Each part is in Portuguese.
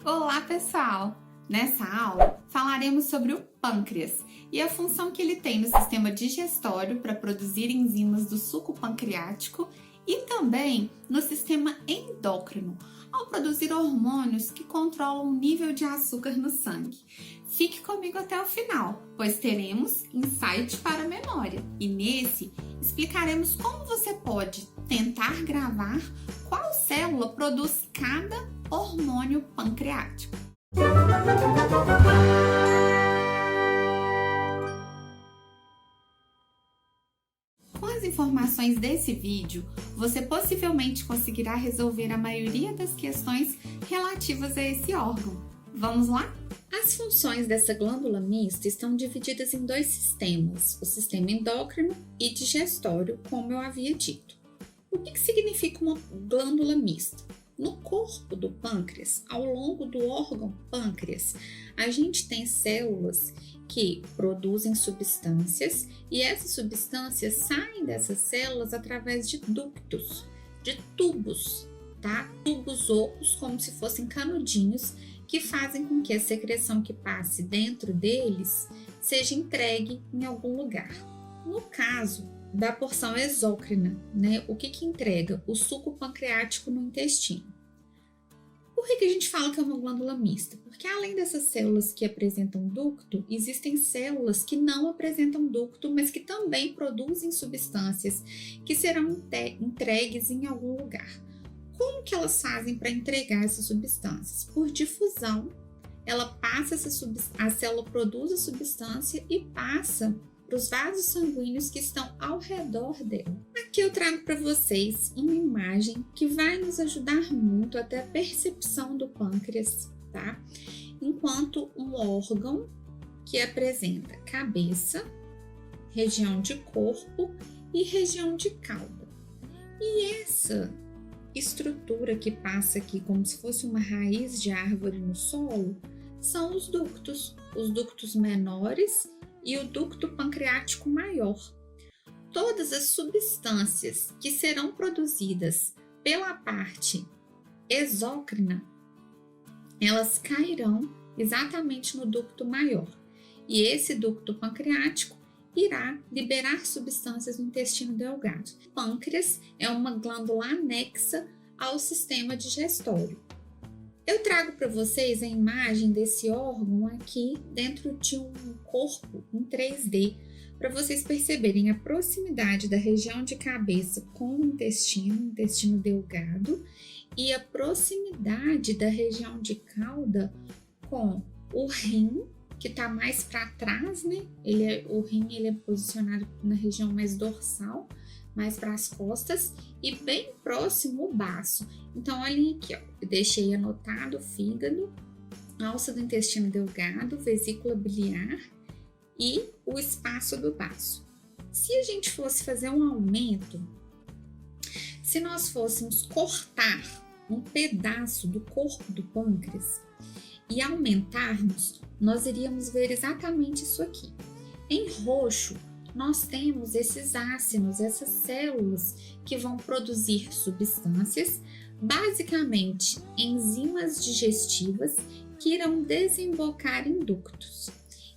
Olá, pessoal! Nessa aula falaremos sobre o pâncreas e a função que ele tem no sistema digestório para produzir enzimas do suco pancreático e também no sistema endócrino, ao produzir hormônios que controlam o nível de açúcar no sangue. Fique comigo até o final, pois teremos insight para a memória e nesse explicaremos como você pode tentar gravar qual célula produz cada hormônio pancreático. Com as informações desse vídeo, você possivelmente conseguirá resolver a maioria das questões relativas a esse órgão. Vamos lá? As funções dessa glândula mista estão divididas em dois sistemas, o sistema endócrino e digestório, como eu havia dito. O que significa uma glândula mista? No corpo do pâncreas, ao longo do órgão pâncreas, a gente tem células que produzem substâncias e essas substâncias saem dessas células através de ductos, de tubos, tá? Tubos ocos, como se fossem canudinhos, que fazem com que a secreção que passe dentro deles seja entregue em algum lugar. No caso da porção exócrina, né? O que entrega? O suco pancreático no intestino. Por que a gente fala que é uma glândula mista? Porque além dessas células que apresentam ducto, existem células que não apresentam ducto, mas que também produzem substâncias que serão entregues em algum lugar. Como que elas fazem para entregar essas substâncias? Por difusão, ela passa a célula produz a substância e passa para os vasos sanguíneos que estão ao redor dela. Aqui eu trago para vocês uma imagem que vai nos ajudar muito até a percepção do pâncreas, tá? Enquanto um órgão que apresenta cabeça, região de corpo e região de cauda. E essa estrutura que passa aqui como se fosse uma raiz de árvore no solo são os ductos menores e o ducto pancreático maior. Todas as substâncias que serão produzidas pela parte exócrina, elas cairão exatamente no ducto maior. E esse ducto pancreático irá liberar substâncias no intestino delgado. O pâncreas é uma glândula anexa ao sistema digestório. Eu trago para vocês a imagem desse órgão aqui dentro de um corpo em 3D, para vocês perceberem a proximidade da região de cabeça com o intestino delgado, e a proximidade da região de cauda com o rim, que está mais para trás, né? O rim é posicionado na região mais dorsal, mais para as costas, e bem próximo o baço. Então, olhem aqui, ó, eu deixei anotado o fígado, alça do intestino delgado, vesícula biliar e o espaço do baço. Se a gente fosse fazer um aumento, se nós fôssemos cortar um pedaço do corpo do pâncreas e aumentarmos, nós iríamos ver exatamente isso aqui. Em roxo, nós temos esses ácidos, essas células que vão produzir substâncias, basicamente enzimas digestivas que irão desembocar em ductos.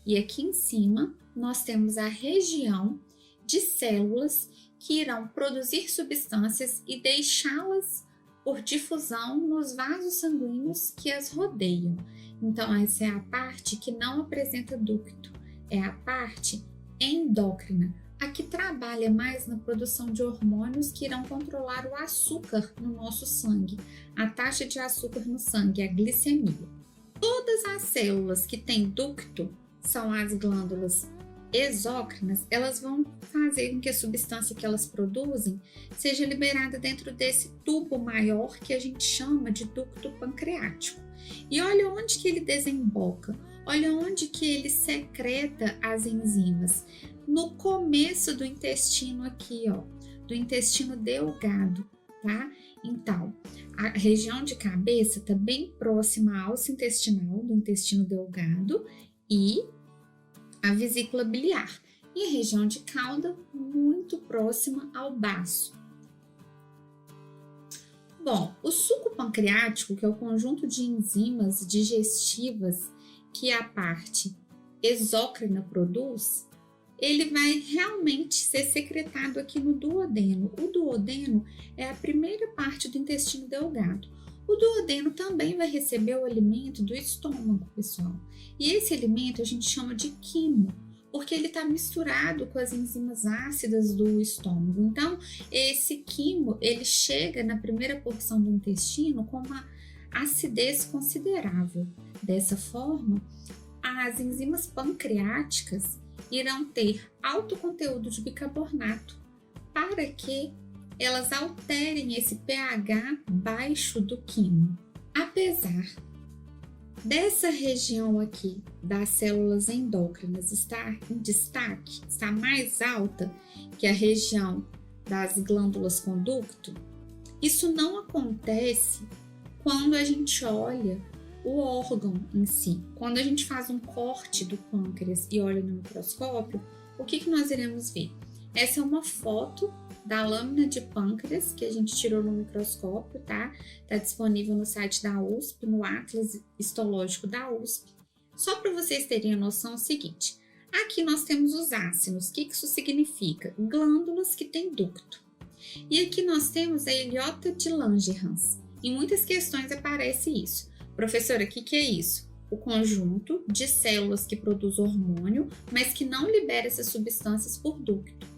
E aqui em cima nós temos a região de células que irão produzir substâncias e deixá-las por difusão nos vasos sanguíneos que as rodeiam. Então essa é a parte que não apresenta ducto, é a parte endócrina, a que trabalha mais na produção de hormônios que irão controlar o açúcar no nosso sangue, a taxa de açúcar no sangue, a glicemia. Todas as células que têm ducto são as glândulas exócrinas, elas vão fazer com que a substância que elas produzem seja liberada dentro desse tubo maior que a gente chama de ducto pancreático. E olha onde que ele desemboca. Olha onde que ele secreta as enzimas. No começo do intestino aqui, ó, do intestino delgado, tá? Então, a região de cabeça está bem próxima à alça intestinal do intestino delgado e a vesícula biliar. E a região de cauda muito próxima ao baço. Bom, o suco pancreático, que é o conjunto de enzimas digestivas que a parte exócrina produz, ele vai realmente ser secretado aqui no duodeno. O duodeno é a primeira parte do intestino delgado. O duodeno também vai receber o alimento do estômago, pessoal. E esse alimento a gente chama de quimo, porque ele está misturado com as enzimas ácidas do estômago. Então, esse quimo, ele chega na primeira porção do intestino com uma acidez considerável. Dessa forma, as enzimas pancreáticas irão ter alto conteúdo de bicarbonato para que elas alterem esse pH baixo do quimo. Apesar dessa região aqui das células endócrinas estar em destaque, está mais alta que a região das glândulas conducto, isso não acontece quando a gente olha o órgão em si. Quando a gente faz um corte do pâncreas e olha no microscópio, o que nós iremos ver? Essa é uma foto da lâmina de pâncreas que a gente tirou no microscópio, tá? Tá disponível no site da USP, no Atlas Histológico da USP. Só para vocês terem a noção é o seguinte, aqui nós temos os ácinos. O que isso significa? Glândulas que têm ducto. E aqui nós temos a ilhota de Langerhans. Em muitas questões aparece isso. Professora, o que é isso? O conjunto de células que produz hormônio, mas que não libera essas substâncias por ducto,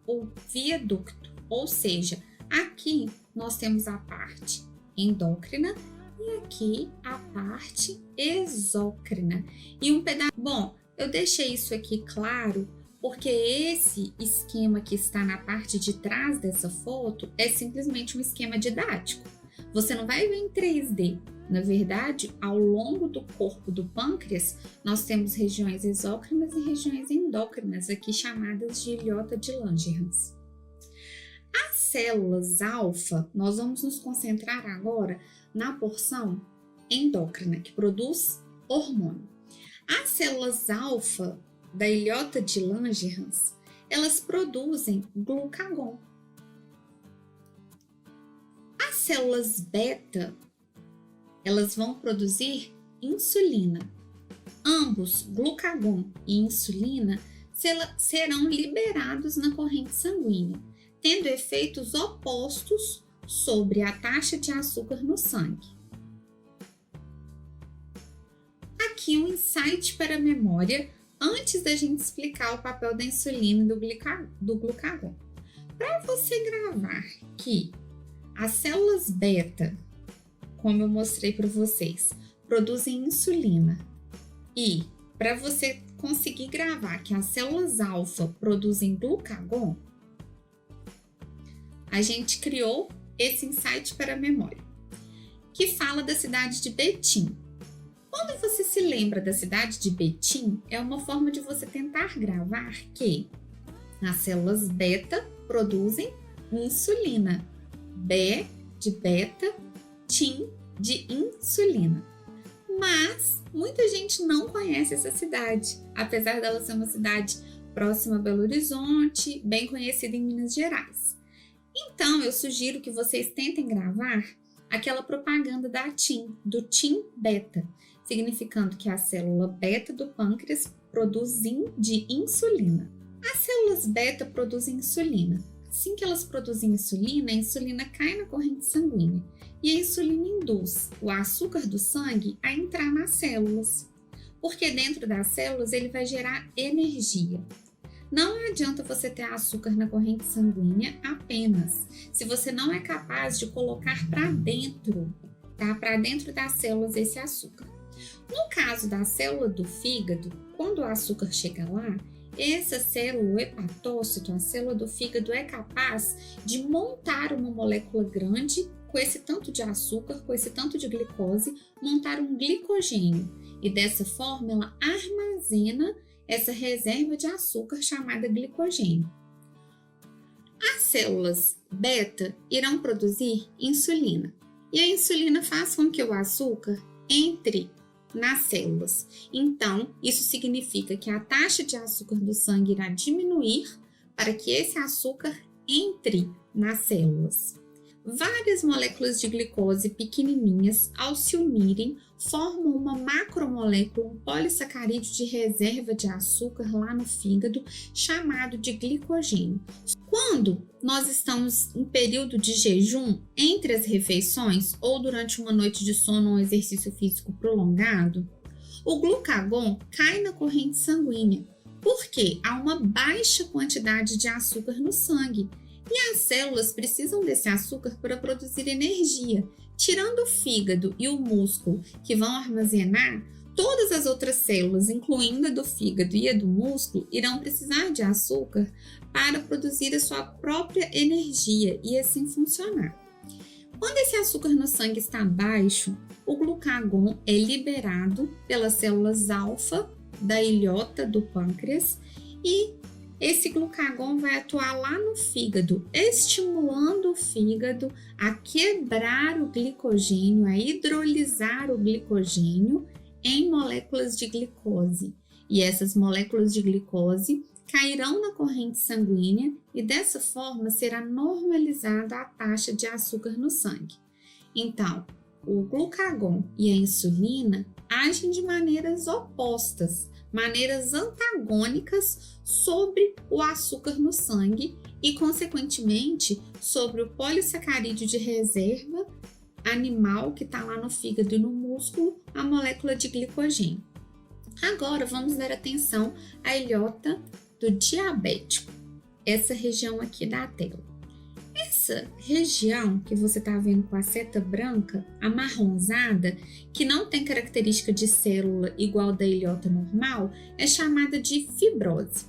ou via ducto. Ou seja, aqui nós temos a parte endócrina e aqui a parte exócrina. E um pedaço... Bom, eu deixei isso aqui claro porque esse esquema que está na parte de trás dessa foto é simplesmente um esquema didático. Você não vai ver em 3D. Na verdade, ao longo do corpo do pâncreas, nós temos regiões exócrinas e regiões endócrinas, aqui chamadas de ilhota de Langerhans. As células alfa, nós vamos nos concentrar agora na porção endócrina, que produz hormônio. As células alfa da ilhota de Langerhans, elas produzem glucagon. As células beta, elas vão produzir insulina. Ambos, glucagon e insulina, serão liberados na corrente sanguínea, tendo efeitos opostos sobre a taxa de açúcar no sangue. Aqui um insight para a memória antes da gente explicar o papel da insulina e do glucagon. Para você gravar que as células beta, como eu mostrei para vocês, produzem insulina, e para você conseguir gravar que as células alfa produzem glucagon, a gente criou esse insight para a memória, que fala da cidade de Betim. Quando você se lembra da cidade de Betim, é uma forma de você tentar gravar que as células beta produzem insulina. B de beta, tim de insulina. Mas muita gente não conhece essa cidade, apesar dela ser uma cidade próxima a Belo Horizonte, bem conhecida em Minas Gerais. Então, eu sugiro que vocês tentem gravar aquela propaganda da TIM, do TIM beta, significando que a célula beta do pâncreas produz de insulina. As células beta produzem insulina. Assim que elas produzem insulina, a insulina cai na corrente sanguínea e a insulina induz o açúcar do sangue a entrar nas células, porque dentro das células ele vai gerar energia. Não adianta você ter açúcar na corrente sanguínea apenas, se você não é capaz de colocar para dentro, tá? Para dentro das células esse açúcar. No caso da célula do fígado, quando o açúcar chega lá, essa célula, o hepatócito, a célula do fígado, é capaz de montar uma molécula grande com esse tanto de açúcar, com esse tanto de glicose, montar um glicogênio. E dessa forma ela armazena essa reserva de açúcar chamada glicogênio. As células beta irão produzir insulina. E a insulina faz com que o açúcar entre nas células. Então, isso significa que a taxa de açúcar do sangue irá diminuir para que esse açúcar entre nas células. várias moléculas de glicose pequenininhas, ao se unirem, formam uma macromolécula, um polissacarídeo de reserva de açúcar lá no fígado, chamado de glicogênio. Quando nós estamos em período de jejum, entre as refeições ou durante uma noite de sono ou um exercício físico prolongado, o glucagon cai na corrente sanguínea, porque há uma baixa quantidade de açúcar no sangue. E as células precisam desse açúcar para produzir energia. Tirando o fígado e o músculo que vão armazenar, todas as outras células, incluindo a do fígado e a do músculo, irão precisar de açúcar para produzir a sua própria energia e assim funcionar. Quando esse açúcar no sangue está baixo, o glucagon é liberado pelas células alfa da ilhota do pâncreas e esse glucagon vai atuar lá no fígado, estimulando o fígado a quebrar o glicogênio, a hidrolisar o glicogênio em moléculas de glicose. E essas moléculas de glicose cairão na corrente sanguínea e dessa forma será normalizada a taxa de açúcar no sangue. Então, o glucagon e a insulina agem de maneiras opostas, maneiras antagônicas sobre o açúcar no sangue e, consequentemente, sobre o polissacarídeo de reserva animal que está lá no fígado e no músculo, a molécula de glicogênio. Agora, vamos dar atenção à ilhota do diabético, essa região aqui da tela. Essa região que você está vendo com a seta branca, amarronzada, que não tem característica de célula igual da ilhota normal, é chamada de fibrose.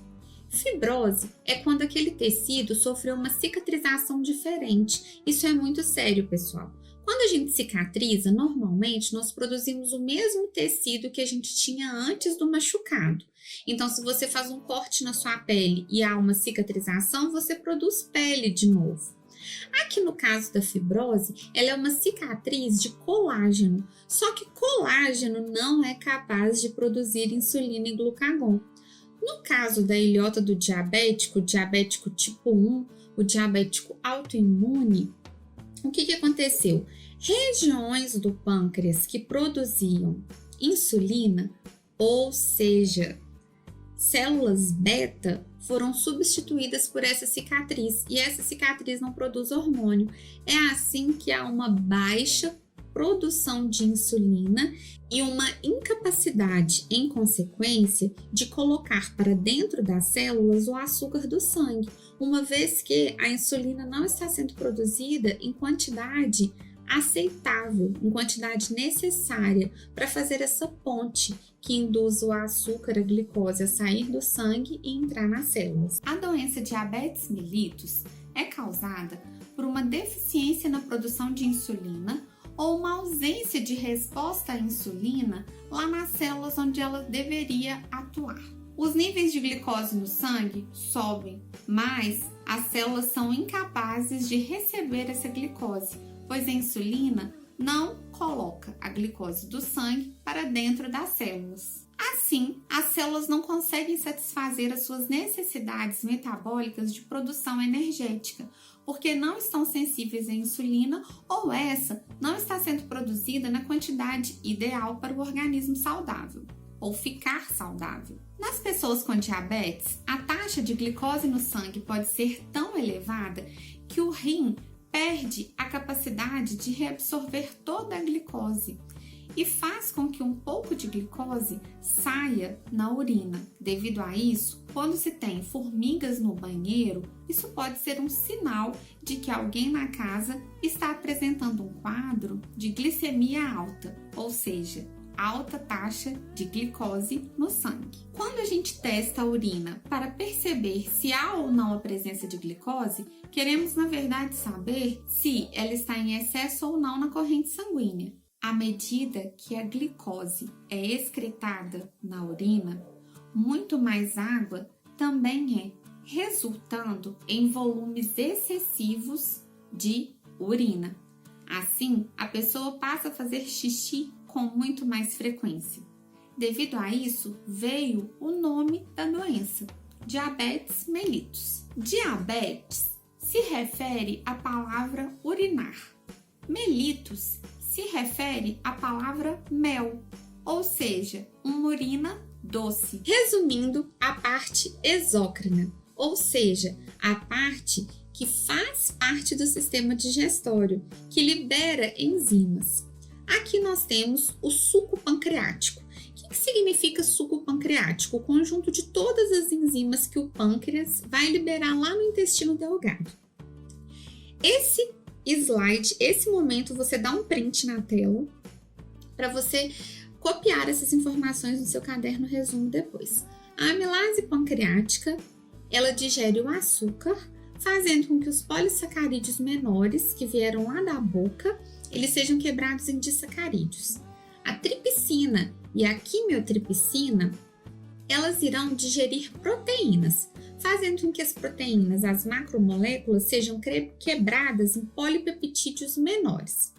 Fibrose é quando aquele tecido sofreu uma cicatrização diferente. Isso é muito sério, pessoal. Quando a gente cicatriza, normalmente nós produzimos o mesmo tecido que a gente tinha antes do machucado. Então, se você faz um corte na sua pele e há uma cicatrização, você produz pele de novo. Aqui no caso da fibrose, ela é uma cicatriz de colágeno, só que colágeno não é capaz de produzir insulina e glucagon. No caso da ilhota do diabético, o diabético tipo 1, o diabético autoimune, o que aconteceu? Regiões do pâncreas que produziam insulina, ou seja, células beta, foram substituídas por essa cicatriz e essa cicatriz não produz hormônio. É assim que há uma baixa produção de insulina e uma incapacidade, em consequência, de colocar para dentro das células o açúcar do sangue, uma vez que a insulina não está sendo produzida em quantidade aceitável, em quantidade necessária para fazer essa ponte que induz o açúcar, a glicose, a sair do sangue e entrar nas células. A doença diabetes mellitus é causada por uma deficiência na produção de insulina ou uma ausência de resposta à insulina lá nas células onde ela deveria atuar. Os níveis de glicose no sangue sobem, mas as células são incapazes de receber essa glicose, pois a insulina não coloca a glicose do sangue para dentro das células. Assim, as células não conseguem satisfazer as suas necessidades metabólicas de produção energética, porque não estão sensíveis à insulina ou essa não está sendo produzida na quantidade ideal para o organismo saudável, ou ficar saudável. Nas pessoas com diabetes, a taxa de glicose no sangue pode ser tão elevada que o rim perde a capacidade de reabsorver toda a glicose e faz com que um pouco de glicose saia na urina. Devido a isso, quando se tem formigas no banheiro, isso pode ser um sinal de que alguém na casa está apresentando um quadro de glicemia alta, ou seja, alta taxa de glicose no sangue. Quando a gente testa a urina para perceber se há ou não a presença de glicose, queremos, na verdade, saber se ela está em excesso ou não na corrente sanguínea. À medida que a glicose é excretada na urina, muito mais água também é, resultando em volumes excessivos de urina. Assim, a pessoa passa a fazer xixi com muito mais frequência. Devido a isso, veio o nome da doença, diabetes mellitus. Diabetes se refere à palavra urinar. Melitos se refere à palavra mel, ou seja, uma urina doce. Resumindo, a parte exócrina, ou seja, a parte que faz parte do sistema digestório, que libera enzimas. Aqui nós temos o suco pancreático. O que significa suco pancreático? O conjunto de todas as enzimas que o pâncreas vai liberar lá no intestino delgado. Esse slide, esse momento, você dá um print na tela para você copiar essas informações no seu caderno resumo depois. A amilase pancreática, ela digere o açúcar, fazendo com que os polissacarídeos menores que vieram lá da boca, eles sejam quebrados em disacarídeos. A tripsina e a quimiotripsina, elas irão digerir proteínas, fazendo com que as proteínas, as macromoléculas, sejam quebradas em polipeptídeos menores.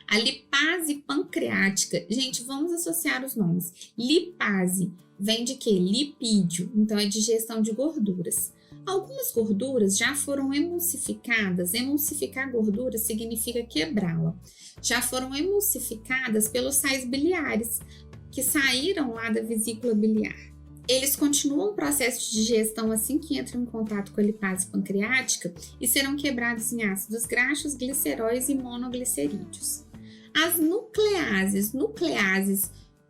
A lipase pancreática, gente, vamos associar os nomes. Lipase vem de quê? Lipídio, então é digestão de gorduras. Algumas gorduras já foram emulsificadas. Emulsificar gordura significa quebrá-la. Já foram emulsificadas pelos sais biliares, que saíram lá da vesícula biliar. Eles continuam o processo de digestão assim que entram em contato com a lipase pancreática e serão quebrados em ácidos graxos, gliceróis e monoglicerídeos. As nucleases,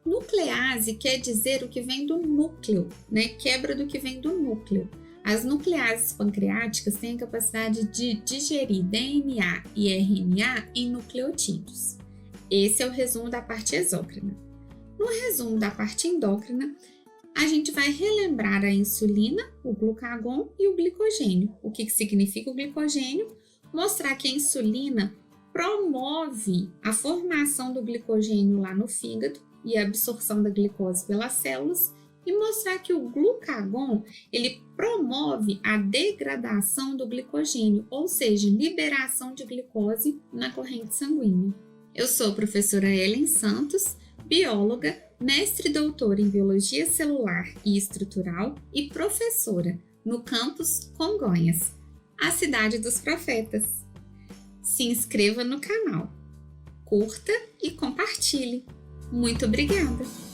nuclease quer dizer o que vem do núcleo, né? Quebra do que vem do núcleo. As nucleases pancreáticas têm a capacidade de digerir DNA e RNA em nucleotídeos. Esse é o resumo da parte exócrina. No resumo da parte endócrina, a gente vai relembrar a insulina, o glucagon e o glicogênio. O que significa o glicogênio? Mostrar que a insulina promove a formação do glicogênio lá no fígado e a absorção da glicose pelas células, e mostrar que o glucagon, ele promove a degradação do glicogênio, ou seja, liberação de glicose na corrente sanguínea. Eu sou a professora Ellen Santos, bióloga, mestre e doutora em Biologia Celular e Estrutural e professora no campus Congonhas, a cidade dos profetas. Se inscreva no canal, curta e compartilhe. Muito obrigada!